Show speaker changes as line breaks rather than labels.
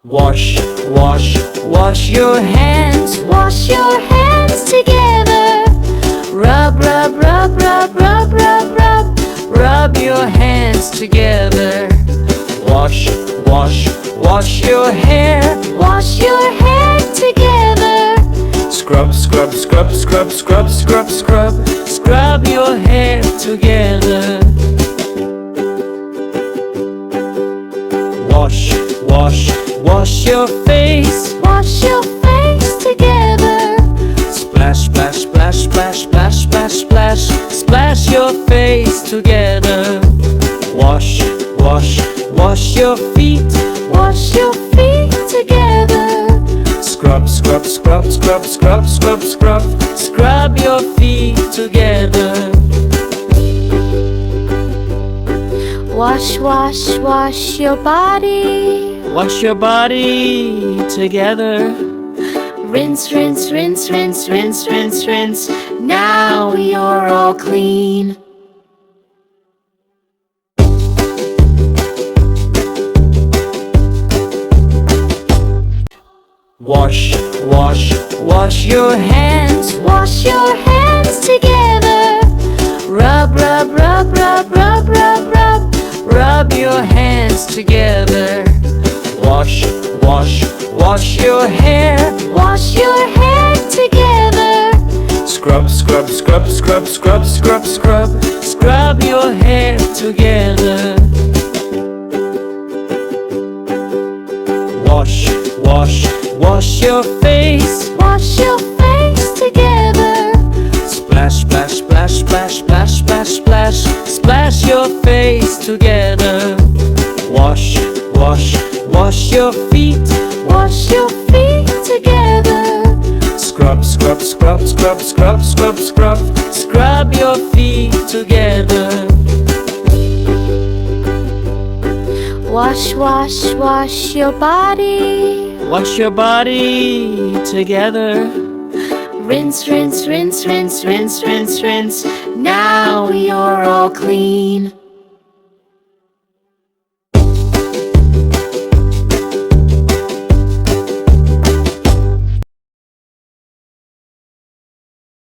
Wash, wash, wash your hands.
Wash your hands together.
Rub, rub, rub, rub, rub, rub, rub. Rub your hands together. Wash, wash, wash your hair.
Wash your hair together.
Scrub, scrub, scrub, scrub, scrub, scrub, scrub. Scrub your hair together. Wash, wash, wash your face.
Wash your face together.
Splash, splash, splash, splash, splash, splash, splash. Splash your face together. Wash, wash, wash your feet.
Wash your feet together.
Scrub, scrub, scrub, scrub, scrub, scrub, scrub. Scrub your feet together.
Wash, wash, wash your body.
Wash your body together.
Rinse, rinse, rinse, rinse, rinse, rinse, rinse. Now you're all clean.
Wash, wash, wash your hands.
Wash your hands together.
Rub, rub, rub, rub, rub, rub, rub. Rub your hands together. Wash, wash, wash your hair.
Wash your hair together.
Scrub, scrub, scrub, scrub, scrub, scrub, scrub. Scrub your hair together. Wash, wash, wash your face.
Wash your face together.
Splash, splash, splash, splash, splash, splash, splash. Splash your face together. Wash, wash, wash your feet.
Wash your feet together.
Scrub, scrub, scrub, scrub, scrub, scrub, scrub. Scrub your feet together.
Wash, wash, wash your body.
Wash your body together.
Rinse, rinse, rinse, rinse, rinse, rinse, rinse. Now you're all clean.